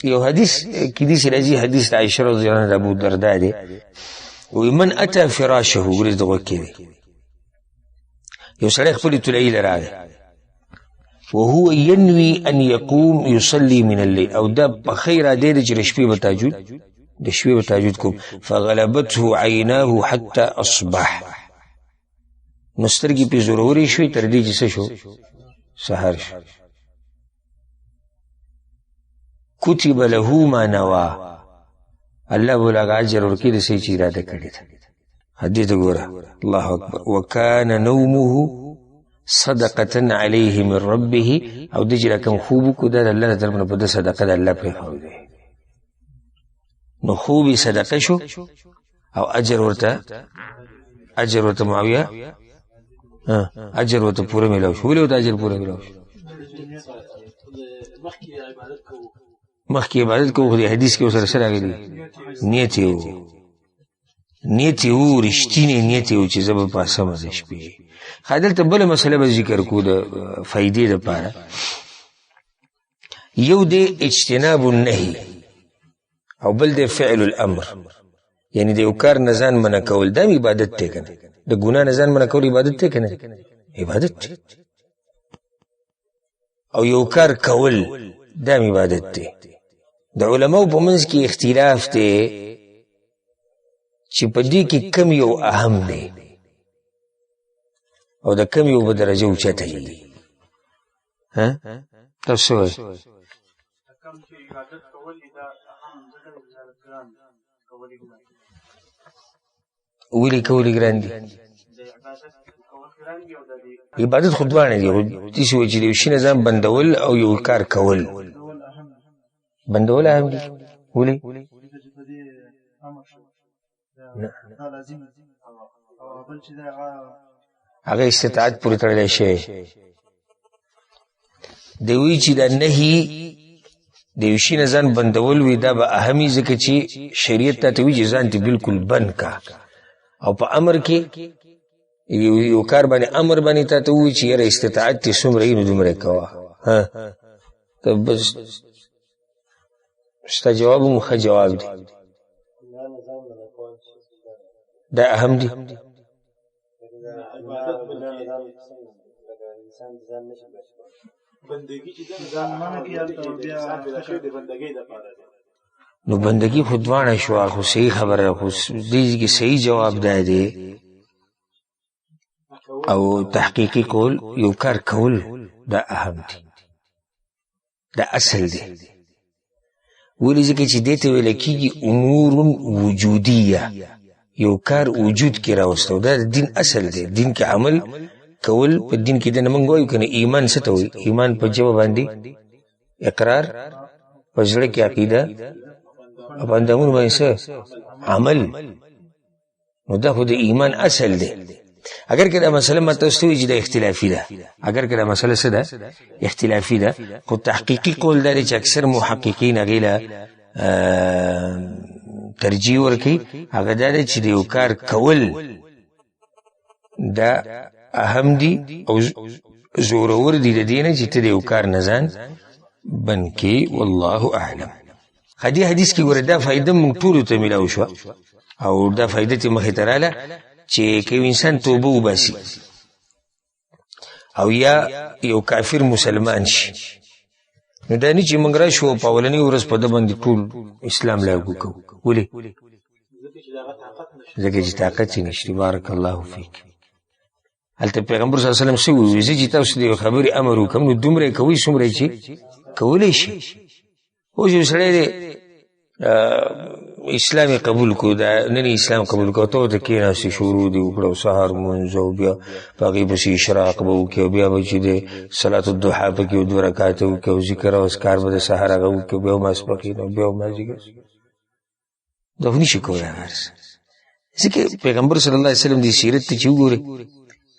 یو حدیث کې دې راځي حدیث عائشہ رضی الله عنها ابو الدرداء دی ومن اتى فراشه ورز دغه کې یو سړی خپل تلایل راغی وهو ينوي ان يقوم يصلي من الليل او دا بخير دې چې شپې به تهجد د شپې به تهجد کوم فغلبته عيناه حتى اصبح نسترګي په ضروري شوي تر دې چې شو سحر شو كتب له ما نوا الله بولا اجر ورکړي د سې چې اراده کړې ده حدیث ګوره الله اکبر وكان نومه صدقه عليه من ربه او د جره کوم خوب کو د الله طرف نه په صدقه د الله په خو ده نو خوبي صدقه شو او اجر ورته معاویه اجر ورته پوره ملو شو ولې د اجر پوره ملو شو مخکې عبادت کوو د حدیث کې سره راغلی نیت یو رښتینی نیت یو چې زه به پاسم د شپې خادل ته بل مسله به ذکر کو د فائدې لپاره یو د اجتناب النهي او بل د فعل الامر یعنی د یو کار نه ځان منع کول د عبادت ته کنه د ګناه نه ځان منع کول عبادت ته کنه عبادت او یو کار کول د عبادت ته د علماء په منځ کې اختلاف دی چې په دې کې کم یو اهم دی او د کم یو په درجه اوچته دی ها تاسو کم چې عبادت کول دا اهم ځکه ویلي کولی ګران دي عبادت خودوانه دی تاسو چې یو شي نظام بندول او یو کار کول بندول اهم دي ولي هغه استطاعت پوری تړلی شي دوی چې د نهي د یو شي نه ځان بندول وي دا به اهمي ځکه چې شریعت ته وی چې ځان ته بالکل بند کا او په امر کې یو کار باندې امر باندې ته وی چې یره استطاعت ته څومره یې نو دومره کوه ها ته بس ستا جواب مخه جواب دی دا اهم دی نو بندگی خودوانه شو خو صحیح خبره خو دې کې صحیح جواب دی او تحقیقی کول یو کار کول دا اهم دی دا اصل دی ولی ځکه چې دې ته ویل کېږي امور وجودیه یو کار وجود کې راوستو دا د دین اصل دی دین کې عمل کول په دین کې د موږ وایو کنه ایمان څه ته وایي ایمان په جواب باندې اقرار په زړه کې عقیده په اندامونو باندې عمل نو دا خو د ایمان اصل دی اگر کله مسله متوستوي چې د اختلافي ده، اگر کله مسله څه ده اختلافي ده، خو تحقیقي قول لري چې اکثر محققین هغه ترجیح ورکي هغه دا چې د یو کار کول دا اهم دي او زورور دي د دینه چې ته د یو کار نه ځان بند کې. والله اعلم. حدیث کې ګوره دا فائدہ موږ ټولو ته ملاو شو او دا فائدہ ته مخې ته رااله چې که انسان توبه وباسي او یا یو کافر مسلمان شي نو دا نه چې موږ راشو په اولنۍ ورځ په ده باندې ټول اسلام لاګو کوو. ولې؟ ځکه چې طاقت یې نشته. بارک الله فیک. هلته پیغمبر صلی الله علیه وسلم څه وویل؟ زه چې تاسو د یو خبرې امر وکړم نو دومره یې کوئ څومره چې کولی شي. اوس یو سړی دی اسلام قبول کو، دا نن اسلام قبول کو، ته ورته کېناستې شروع دې وکړه او سهار لمونځ او بیا په هغې پسې اشراق به وکړې او بیا به چې دی صلات الضحا پکې 2 رکعاته وکړې او ذکر او اذکار به د سهار هغه وکړې بیا ماسپښین او بیا مازدیګر. دا خو نشي کولی هغه هر څه. ځکه پیغمبر صلی الله علیه وسلم دې سیرت ته چې وګورې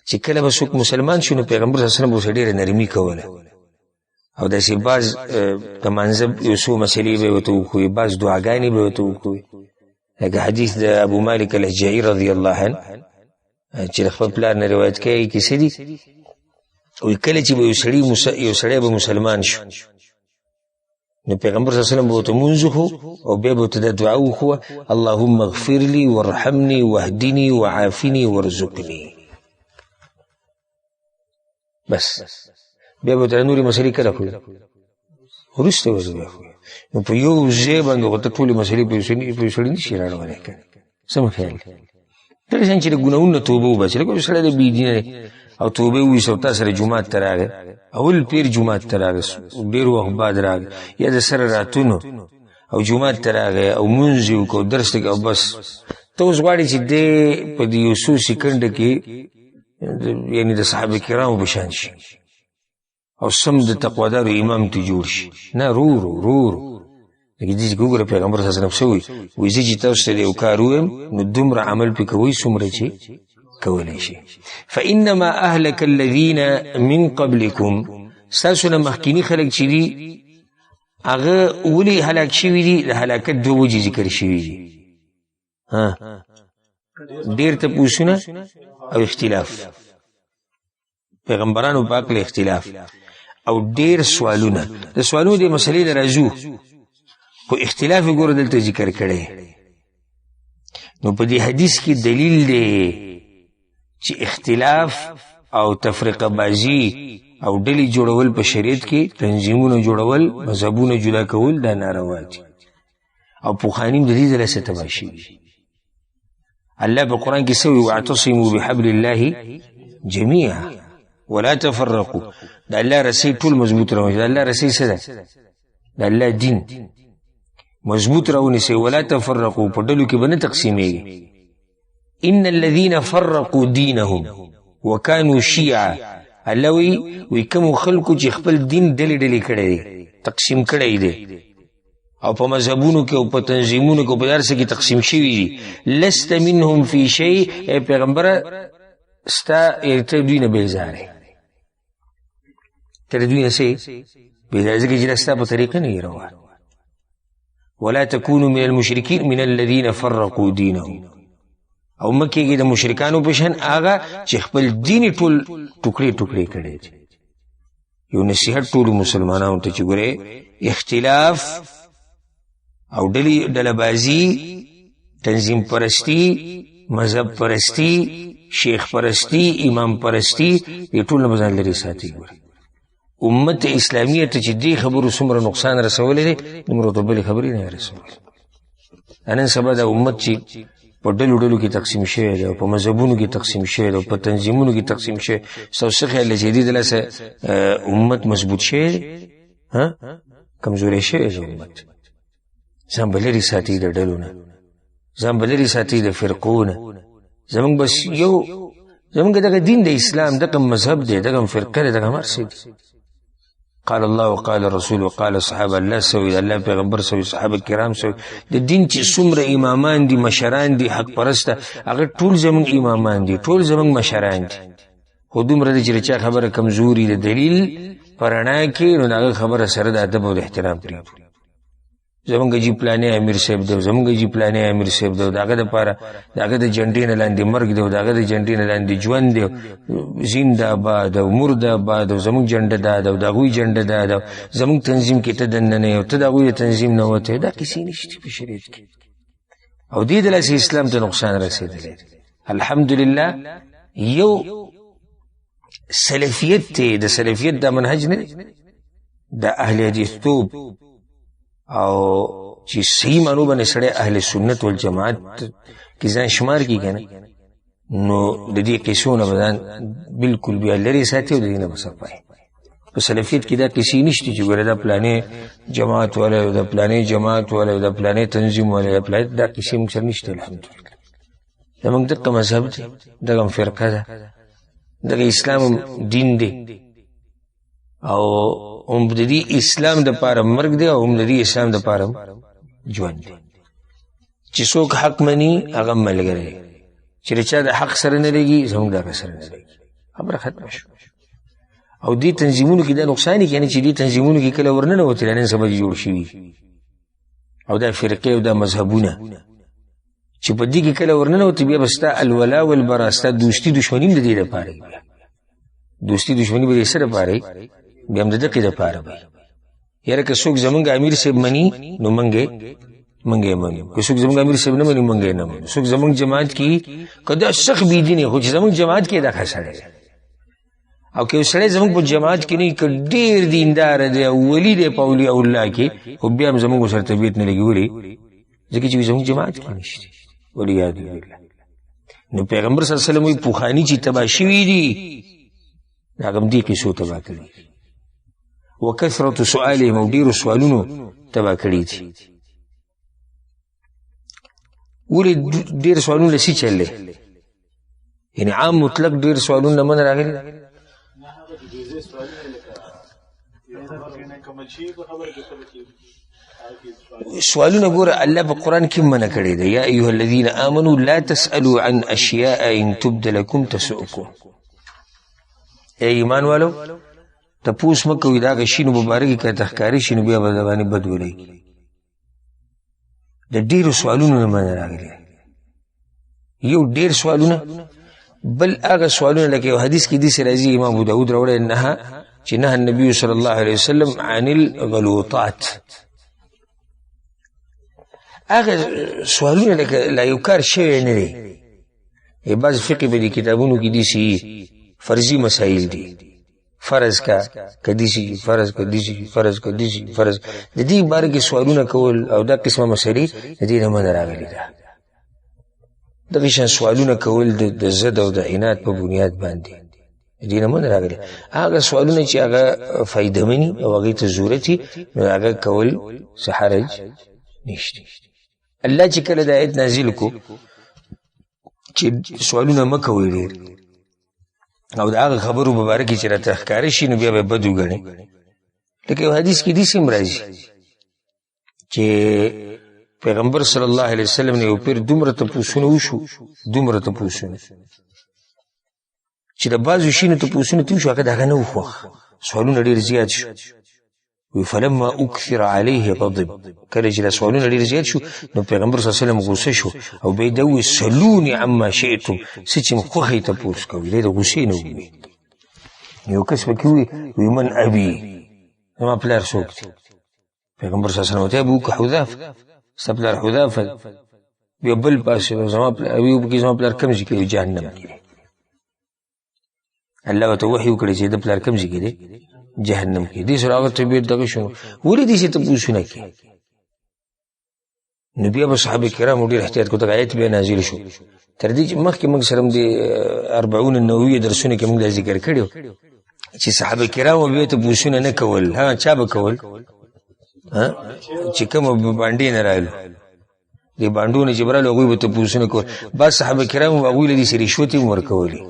چې کله به څوک مسلمان شو نو پیغمبر صلی الله علیه وسلم به ډېره نرمي کوله او داسې بعض د منځب یو څو مسلې به یې ورته وښویې، بعض دعاګانې به یې ورته وښویې. لکه حدیث د ابو مالک الاشجعي رضی الله عنه چې د خپل پلار نه روایت کوي کیسې دي. وایي کله چې به یو سړی به مسلمان شو نو پیغمبر صلی الله علیه وسلم به ورته لمونځ وښو او بیا به ورته دا دعا وښوه: اللهم اغفر لي وارحمني واهدني وعافني وارزقني. بس بیا به ورته نورې مسلې کله کوي؟ وروسته به بیا کوي. نو په یو ځای باندې ورته ټولې مسلې په یو سړي نشي راړولی که نه. څه مو خیال دی؟ دغه شیان چې د ګناهونو نه توبه وباسي. لکه یو سړی د بېدینه دی او توبه یې وویسته او تا سره جومات ته راغی، اول پیر جومات ته راغی، ډېر وخت بعد راغی، یا د سره راتونو او جومات ته راغی او مونځ یې وکړو درس ته او بس ته اوس غواړې چې دی په دې یو څو سکنډه کې یعنې د صحابه کرامو په شان شي او سم د تقوادارو امام ته جوړ شي. نه، رو لکه دې چې وګوره پیغمبر صلی الله علیه وسلم څه وایي؟ وایي زه چې تاسو ته د یو کار ووایم نو دومره عمل پرې کوئ څومره چې کولی شي. فانما اهلک الذین من قبلکم، ستاسو نه مخکیني خلک چې دي هغه ولې هلاک شوي دي؟ د هلاکت 2 وجې ذکر شوي دي. ډېر تپوسونه او اختلاف، پیغمبرانو پاک له اختلاف او ډېر سوالونه. د سوالونو د مسلې نه راځو خو اختلاف یې ګوره دلته ذکر کړی. نو په دې حدیث کې دلیل دی چې اختلاف او تفرقه بازی او ډلې جوړول په شریعت کې، تنظیمونه جوړول، مذهبونه جدا کول دا ناروا دي او پوخانیم د دې ځله څه تباه شوي. الله په قرآن کې څه وایي؟ واعتصموا بحبل الله جميعا ولا تفرقوا. د الله رسۍ ټول مضبوط راونیسئ. د الله رسۍ څه ده؟ د الله دین مضبوط راونیسئ. ولا تفرقوا، په ډلو کې به نه تقسیمېږي. ان الذين فرقوا دینهم وكانوا شیعا، الله وی کوم خلکو چې خپل دین ډلې ډلې کړی دی، تقسیم کړی دی او په مذهبونو کې او په تنظیمونو کې او په هر څه کې تقسیم شوي دي. لست منهم فی شیء، ای پیغمبره ستا ته دوی نه بیزارې، ته د دوی نه څه بیزارې، ځکه چې ستا په طریقه نه یې روان. ولا تکونوا من المشرکین من الذین فرقوا دینهم، او مه کېږئ د مشرکانو په شان هغه چې خپل دین یې ټول ټوکړې ټوکړې کړی دی. یو نصیحت ټولو مسلمانانو ته چې ګورئ اختلاف او ډله بازی، تنظیم پرستی، مذهب پرستی، شیخ پرستی، امام پرستی، دې ټول نه به ځان لرې ساتي. ګورئ امت اسلامیه ته چې دې خبرو څومره نقصان رسولی دی دومره ته بلې خبرې نه رسولی. نن سبا دا امت چې په ډلو ډلو کې تقسیم شوی دی او په مذهبونو کې تقسیم شوی دی او په تنظیمونو کې تقسیم شوی، ستاسو څه خیال دی چې دې دلاسه امت مضبوط شوی دی؟ کمزوری شوی دی امت. ځان به لرې ساتي د ډلو نه، ځان به لرې ساتي د فرقو نه. زمونږ بس زمونږ دغه دین د اسلام، دغه مذهب دی، دغه فرقه دی، دغه هر څه دی. قال الله وقال الرسول وقال صحابه الله سوي الله پیغمبر سوي صحابه کرام سوي د دین چې څومره امامان دي مشران دي حق پرسته هغه ټول زمون امامان دي ټول زمون مشران دي خو دومره دي چې چا خبره کمزوري د دلیل پرانا کې نو هغه خبره سره د ادب او احترام پریږدو زمونږ جی پلانې امیر صاحب دی زمونږ جی پلانې امیر صاحب دی داغه د پاره داغه د جنډې نه لاندې مرګ دی داغه د جنډې نه لاندې ژوند دی زنده باد او مرده باد زمونږ جنډه دا دغوی جنډه دا زمونږ تنظیم کې ته دنه نه یو ته دغوی تنظیم نه وته دا کیسې نشته په شریعت کې او دې د اسلام ته نقصان رسیدلی الحمدلله یو سلفیت ته د سلفیت د منهج نه د اهل حدیث توب او چې صحیح معنی باندې سره اهل سنت والجماعت کې ځان شمار کی کنه نو د دې قصونه بدن بالکل بیا لري ساتي او د دې نه بسپای په سلفیت کې دا کسی نشته چې ګوره دا پلانې جماعت ولا دا پلانې جماعت ولا دا پلانې تنظیم ولا دا کسی موږ سره نشته الحمدلله زموږ د مذهب دی دغه فرقه ده دغه اسلام دین دی او هم د دې اسلام د پاره مرګ دی او هم د دې اسلام د پاره ژوند دی چې څوک حق مني هغه ملګری چې چا د حق سره نه لګي زموږ د سره نه لګي خبره ختم شو او دې تنظیمونو کې دا نقصان یعنی چې دې تنظیمونو کې کله ورننه وته نن سبا جوړ شي او دا فرقه او دا مذهبونه چې په دې کې کله ورننه وته بیا بستا الولا والبراء ستا دوستی دښمنی د دې لپاره دوستی دښمنی به سره لپاره بیا هم د دقیقه لپاره وي یاره که څوک زمونږ امیر صاحب مني نو منګه منو که څوک زمونږ امیر صاحب نه مني منګه نه منو څوک زمونږ جماعت کې کدا سخت بي دي نه خو چې زمونږ جماعت کې دا خسړې او که سړی زمونږ په جماعت کې نه ډېر دیندار دی ولی دی په اولیاء الله کې خو بیا هم زمونږ سره طبیعت نه لګي ولي ځکه چې زمونږ جماعت کې نشته ولیاء الله نو پیغمبر صلی الله علیه وسلم وی پوخانی چې تبا شوی دي هغه دې کې سو تبا کړی وکثرت سؤالهم او ډیرو سوالونو تبا کړی دي ولې ډیر سوالونه لسی چلې یعنی عام مطلق ډیر سوالونه من راغلي سوالونه ګوره الله په قران کې منع کړی دی یا ایها الذين امنوا لا تسالوا عن اشیاء ان تبد لكم تسؤكم ای ایمان والو تپوس مکوې دا غشینو مبارک کې تخکاری شینو بیا به باندې بدولې د ډیرو سوالونو نه من راغلي یو ډیر سوالونه بل هغه سوالونه لکه یو حدیث کې دي راځي امام ابو داود راوړی نه چې نه النبي صلی الله علیه وسلم عن الغلوطات هغه سوالونه لکه لا یو کار شوی نه دی بعض فقه په دې کتابونو کې دي چې فرضي مسائل دي فرض کا کدیسی فرض کدیسی فرض کدیسی فرض د دې باره کې سوالونه کول او دا قسمه مسلې د دې نه من راغلي ده د غشن سوالونه کول د زد او د عناد په بنیاد باندې د دې نه من راغلي هغه سوالونه چې هغه فائدہ مني او هغه ته ضرورت نو هغه کول سحرج نشته الله چې کله د آیت نازل کو چې سوالونه مکوي ډیر او دا هغه خبرو مبارکي چې راته ښکاري شي نو بیا به بد وګڼي لکه یو حدیث کې دي سیم راځي چې پیغمبر صلی الله علیه وسلم نه یو پیر دومره تپوسونه وشو دومره تپوسونه چې د بازو شینو تپوسونه تیم شو هغه دغه نه وخوخ سوالونه ډیر زیات شو وی فلما اکثر علیه غضب کله چې سوالونه ډیر زیات شو نو پیغمبر صلی الله علیه وسلم غوسه شو او به دوی سلونی عما شئتم سچم خوخی تپوس کوي له غوسې نه وي یو کس وکوي وی من ابي ما پلار څوک پیغمبر صلی الله علیه وسلم ته ابو حذافه سبلار حذافه بیا بل پاسه زما ابي وبکی زما پلار کوم ځای کې جهنم کې الله وتوحي وکړي چې د پلار کوم ځای کې جهنم کې دي سره هغه طبيعت دغه شنو ولې دې ته پوښتنه کې نبی ابو صحابه کرام ډیر احتیاط کوته آیت به نازل شو تر دې چې مخکې موږ سره د 40 النوویه درسونه کې موږ ذکر کړو چې صحابه کرام به ته پوښتنه نه کول ها چا به کول ها چې کوم باندې نه راغلو دې باندونه جبرائیل هغه به ته پوښتنه کول بس صحابه کرام هغه لدی سری شوتي ورکولي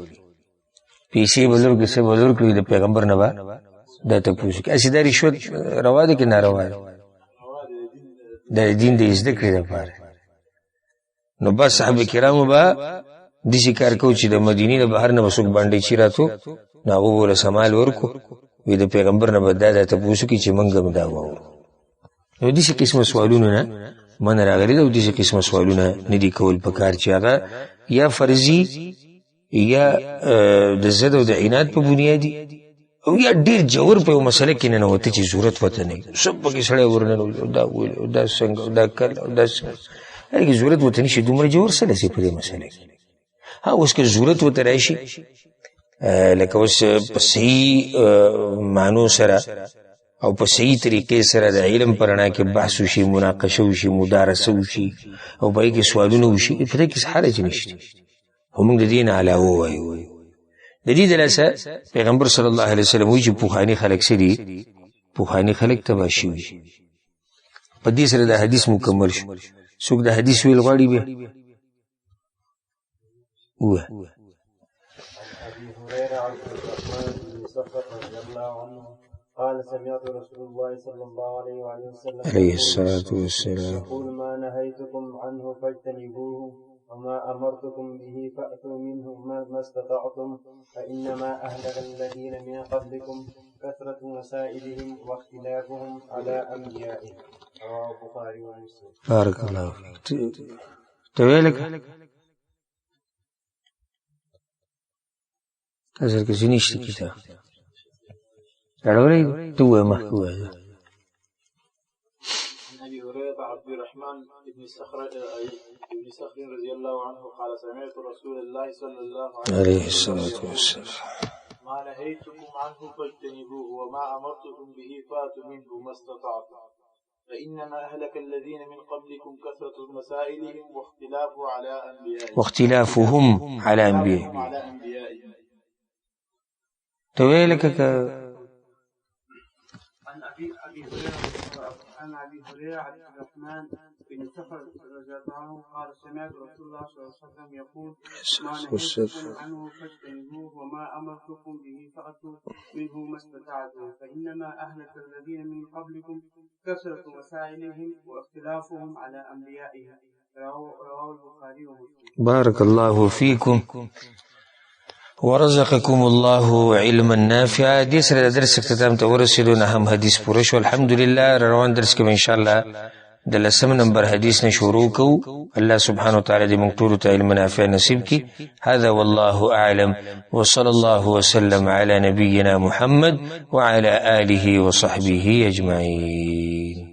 پیسې بزرګ څه بزرګ د پیغمبر نه دا تپوسو کې اسی دا رشوت روا ده که ناروا ده د دین د زده کړې لپاره نو بس صحابه کرامو به داسې کار کوو چې د مدینې نه بهر نه به څوک باندې چي راتو نو هغه به له سمال ورکو وی د پیغمبر نه به دا تپوسو کې چې موږ هم دا واورو نو داسې قسمه سوالونو نه من راغلي ده او داسې قسمه سوالونه نه دي کول پکار چې هغه یا فرضي یا د ضد او د عناد په بنیادي او یا ډیر جوور په یو مسله کې نه وته چې ضرورت وته نه سب پکې سړی ورننه دا ویل دا څنګه دا کل دا هغه ضرورت وته نشي دومره جوور سره سي په دې مسله کې ها اوس کې ضرورت وته راشي لکه اوس په صحیح معنو سره او په صحیح طریقې سره د علم پرانا کې بحث وشي مناقشه وشي مدارسه وشي او په کې سوالونه وشي په دې کې حرج نشته هم د دین علاوه وایو د دې دلته پیغمبر صلی الله علیه وسلم وی چې پوخانی خلک سړي پوخانی خلک تباشي وي په دې سره د حدیث مکمل شو څوک د حدیث ویل غواړي به وه قال سمعت رسول الله صلى الله عليه وسلم عليه الصلاة والسلام يقول ما نهيتكم عنه فاجتنبوه وما أمرتكم به فأتوا منه ما استطعتم فإنما أهلك الذين من قبلكم كثرة مسائلهم واختلافهم على أنبيائهم رواه البخاري ومسلم. بارك الله فيك. تويلك أزل كزنيش الكتاب أولي تو محكوة. عن أبي هريرة عبد الرحمن بن صخر رضي الله عنه قال سمعت رسول الله صلى الله عليه الصلاة والسلام ما نهيتكم عنه فاجتنبوه وما أمرتكم به فاتوا منه ما استطعتم فإنما أهلك الذين من قبلكم كثرة مسائلهم واختلافهم على أنبيائهم تويلك عن أبي هريرة عبد الرحمن بن صخر رضي الله عنه قال سمعت رسول الله صلى الله عليه وسلم يقول ما نهيتكم عنه فاجتنبوه وما أمرتكم به فأتوا منه ما استطعتم فإنما أهلك الذين من قبلكم كثرة مسائلهم واختلافهم على أنبيائهم رواه البخاري ومسلم. بارك الله فيكم ورزقكم الله علما نافعا. دې سره د درس اختتام ته ورسېدو نه هم حدیث پوره شو الحمدلله. روان درس کې ان شاء الله د 10 نمبر حدیث نه شروع کوو. الله سبحانه وتعالى دې موږ ټول ته علم نافع نصیب کړي. هذا والله اعلم وصلى الله وسلم على نبينا محمد وعلى آله وصحبه اجمعين.